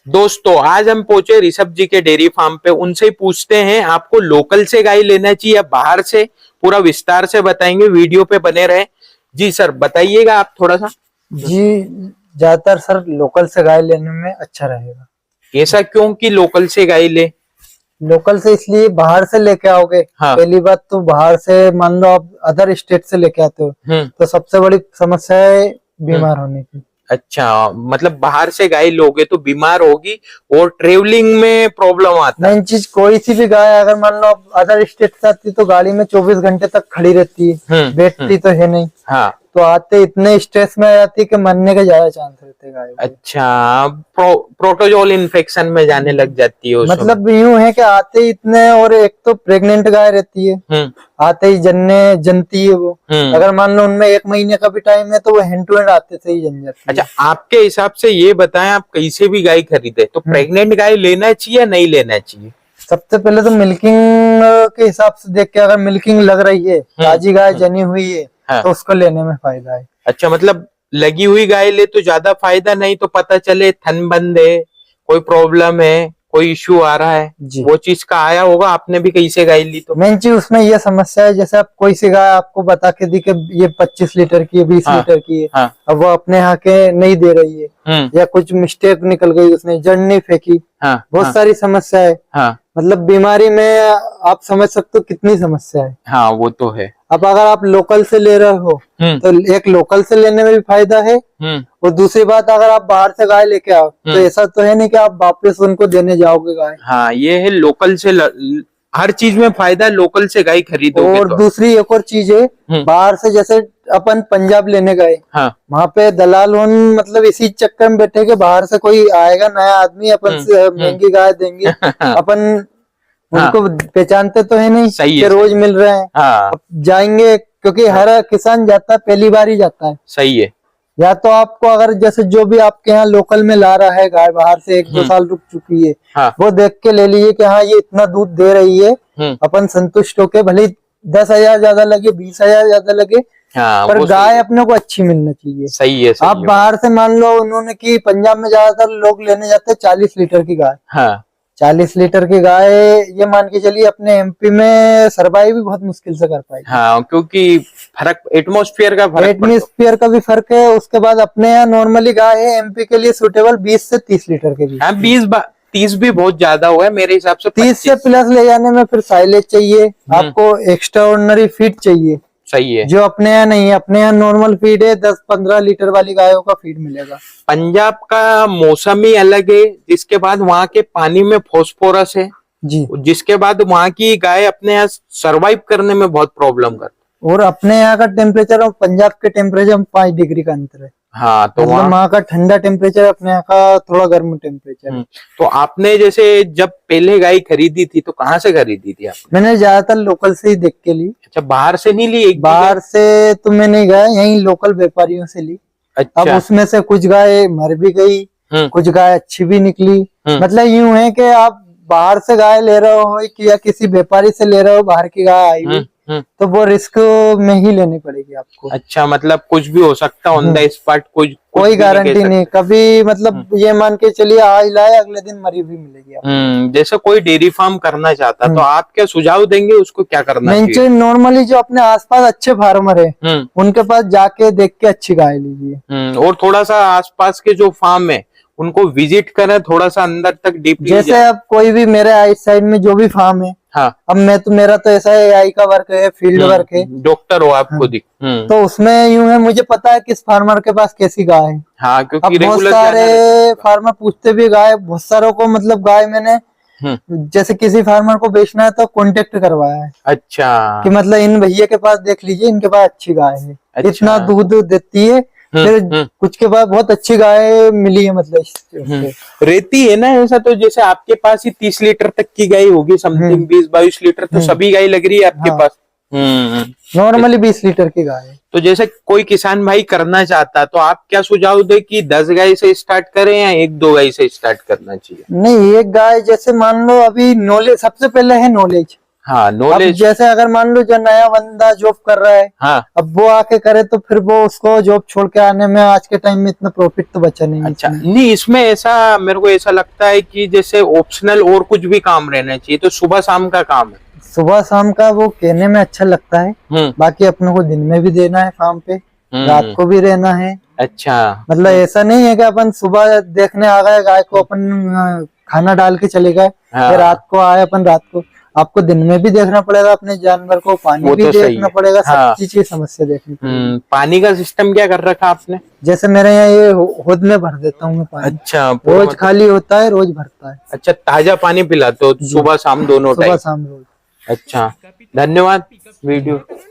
दोस्तों आज हम पहुंचे ऋषभ जी के डेयरी फार्म पे, उनसे ही पूछते हैं आपको लोकल से गाय लेना चाहिए या बाहर से। पूरा विस्तार से बताएंगे, वीडियो पे बने रहे। जी सर बताइएगा आप थोड़ा सा। जी ज्यादातर सर लोकल से गाय लेने में अच्छा रहेगा। ऐसा क्यों कि लोकल से गाय ले? लोकल से इसलिए बाहर से लेके आओगे। हाँ। पहली बात तो बाहर से मान लो आप अदर स्टेट से लेके आते हो तो सबसे बड़ी समस्या है बीमार होने की। अच्छा, मतलब बाहर से गाय लोगे तो बीमार होगी और ट्रेवलिंग में प्रॉब्लम आता है। मेन चीज कोई सी भी गाय अगर मान लो आप अदर स्टेट से आती तो गाड़ी में 24 घंटे तक खड़ी रहती है, बैठती तो है नहीं। हाँ। तो आते इतने स्ट्रेस में आ जाती है कि मरने के ज्यादा चांस रहते हैं गाय। अच्छा, प्रोटोजोल इन्फेक्शन में जाने लग जाती है उस मतलब यूं है कि आते ही इतने, और एक तो प्रेग्नेंट गाय रहती है, आते ही जनती है वो। अगर मान लो उनमें 1 महीने का भी टाइम है तो वो हैंड टू हैंड आते से ही जन जाती है। अच्छा, आपके हिसाब से ये बताएं, आप कैसे भी गाय खरीदे तो प्रेग्नेंट गाय लेना चाहिए या नहीं लेना चाहिए? सबसे पहले तो मिल्किंग के हिसाब से देख के, अगर मिल्किंग लग रही है, ताजी गाय जनी हुई है, तो उसको लेने में फायदा है। अच्छा, मतलब लगी हुई गाय ले तो ज्यादा फायदा, नहीं तो पता चले थन बंद है, कोई प्रॉब्लम है, कोई इश्यू आ रहा है, वो चीज का आया होगा। आपने भी कहीं से गाय ली तो मेन चीज उसमें ये समस्या है, जैसे आप कोई सी गाय आपको बता के दी कि ये 25 लीटर की है, 20 लीटर की है, अब वो अपने यहाँ के नहीं दे रही है, या कुछ मिस्टेक निकल गई, उसने जड़ नहीं फेंकी, बहुत सारी समस्या है। मतलब बीमारी में आप समझ सकते हो कितनी समस्या है। हाँ वो तो है। अब अगर आप लोकल से ले रहे हो तो एक लोकल से लेने में भी फायदा है, और दूसरी बात अगर आप बाहर से गाय लेके आओ तो ऐसा तो है नहीं कि आप वापस उनको देने जाओगे गाय। हाँ ये है, लोकल से हर चीज में फायदा है, लोकल से गाय खरीदोगे। और दूसरी एक और चीज है, बाहर से जैसे अपन पंजाब लेने गए, वहाँ पे दलाल उन मतलब इसी चक्कर में बैठे कि बाहर से कोई आएगा नया आदमी, अपन से महंगी गाय देंगे, अपन उनको पहचानते तो है नहीं कि रोज मिल रहे हैं। अब जाएंगे क्योंकि हर किसान जाता है, पहली बार ही जाता है। सही है। या तो आपको अगर जैसे जो भी आपके यहाँ लोकल में ला रहा है गाय, बाहर से 1-2 साल रुक चुकी है, वो देख के ले लीजिए कि हाँ ये इतना दूध दे रही है, अपन संतुष्ट होके, भले 10,000 ज्यादा लगे, 20,000 ज्यादा लगे, पर गाय अपने को अच्छी मिलना चाहिए। सही है। आप बाहर से मान लो उन्होंने की पंजाब में ज्यादातर लोग लेने जाते हैं 40 लीटर की गाय। 40 लीटर की गाय ये मान के चलिए अपने एमपी में सरवाइव भी बहुत मुश्किल से कर पाएगी। हाँ, क्योंकि फर्क एटमॉस्फेयर का भी फर्क है। उसके बाद अपने यहाँ नॉर्मली गाय है एमपी के लिए सूटेबल 20 से 30 लीटर के बीच। 30 भी बहुत ज्यादा हुआ है मेरे हिसाब से। 30 से प्लस ले जाने में फिर साइलेज चाहिए, आपको एक्स्ट्रा ऑर्डिनरी फीड चाहिए। सही है, जो अपने यहाँ नहीं है। अपने यहाँ नॉर्मल फीड है, 10-15 लीटर वाली गायों का फीड मिलेगा। पंजाब का मौसम ही अलग है, जिसके बाद वहाँ के पानी में फॉस्फोरस है जी, जिसके बाद वहाँ की गाय अपने यहाँ सरवाइव करने में बहुत प्रॉब्लम करती। और अपने यहाँ का टेम्परेचर और पंजाब के टेम्परेचर में 5 डिग्री का अंतर है। हाँ, तो मतलब वहाँ का ठंडा टेम्परेचर, अपने यहाँ का थोड़ा गर्म टेम्परेचर। तो आपने जैसे जब पहले गाय खरीदी थी तो कहाँ से खरीदी थी आपने? मैंने ज्यादातर लोकल से ही देख के ली। अच्छा, बाहर से नहीं ली? बाहर से तो मैं नहीं गया, यही लोकल व्यापारियों से ली। अच्छा। अब उसमें से कुछ गाय मर भी गई, कुछ गाय अच्छी भी निकली। मतलब यूं है कि आप बाहर से गाय ले रहे हो या किसी व्यापारी से ले रहे हो, बाहर की गाय आई हुई, तो वो रिस्क में ही लेनी पड़ेगी आपको। अच्छा, मतलब कुछ भी हो सकता है ऑन द स्पॉट, कोई गारंटी नहीं कभी। मतलब ये मान के चलिए आज लाए अगले दिन मरी भी मिलेगी आपको। जैसे कोई डेयरी फार्म करना चाहता तो आप क्या सुझाव देंगे उसको, क्या करना चाहिए? नॉर्मली जो अपने आसपास अच्छे फार्मर है उनके पास जाके देख के अच्छी गाय लीजिए। और थोड़ा सा आसपास के जो फार्म है उनको विजिट करें, थोड़ा सा अंदर तक डीपली। जैसे अब कोई भी मेरे आइट साइड में जो भी फार्म है, अब मेरा तो ऐसा है AI का वर्क है, फील्ड वर्क है, डॉक्टर हो आप खुद ही। तो उसमें यूं है मुझे पता है किस फार्मर के पास कैसी गाय है। हाँ, क्योंकि अब बहुत सारे फार्मर पूछते भी गाय, बहुत सारों को मतलब गाय मैंने जैसे किसी फार्मर को बेचना है तो कांटेक्ट करवाया है। अच्छा, कि मतलब इन भैया के पास देख लीजिए, इनके पास अच्छी गाय है। अच्छा। इतना दूध देती है, फिर कुछ के बाद बहुत अच्छी गाय मिली है। मतलब रहती है ना ऐसा, तो जैसे आपके पास ही 30 लीटर तक की गाय होगी, समथिंग 20-22 लीटर तो सभी गाय लग रही है आपके पास। नॉर्मली 20 लीटर की गाय है। तो जैसे कोई किसान भाई करना चाहता तो आप क्या सुझाव दे कि 10 गाय से स्टार्ट करें या 1-2 गाय से स्टार्ट करना चाहिए? नहीं, एक गाय जैसे मान लो अभी नॉलेज सबसे पहले है, नॉलेज। हाँ अब नॉलेज। जैसे अगर मान लो जो नया बंदा जॉब कर रहा है, हाँ अब वो आके करे तो फिर वो उसको जॉब छोड़ के आने में आज के टाइम में इतना प्रॉफिट तो बचा नहीं। अच्छा, इसमें। नहीं इसमें ऐसा मेरे को ऐसा लगता है कि जैसे ऑप्शनल और कुछ भी काम रहना चाहिए, तो सुबह शाम का काम है। सुबह शाम का वो कहने में अच्छा लगता है, बाकी अपने को दिन में भी देना है फार्म पे, रात को भी रहना है। अच्छा मतलब ऐसा नहीं है कि अपन सुबह देखने आ गए गाय को, अपन खाना डाल के चले गए, हाँ। या रात को आए अपन रात को। आपको दिन में भी देखना पड़ेगा अपने जानवर को, पानी वो भी तो सही देखना है। पड़ेगा, हाँ। सब चीज की समस्या देखनी पड़ेगी। पानी का सिस्टम क्या कर रखा आपने? जैसे मेरे यहाँ ये होद में भर देता हूँ मैं पानी। अच्छा, पूरा रोज मतलब- खाली होता है, रोज भरता है। अच्छा, ताजा पानी पिलाते हो सुबह शाम दोनों सुबह टाइम? शाम रोज। अच्छा, धन्यवाद वीडियो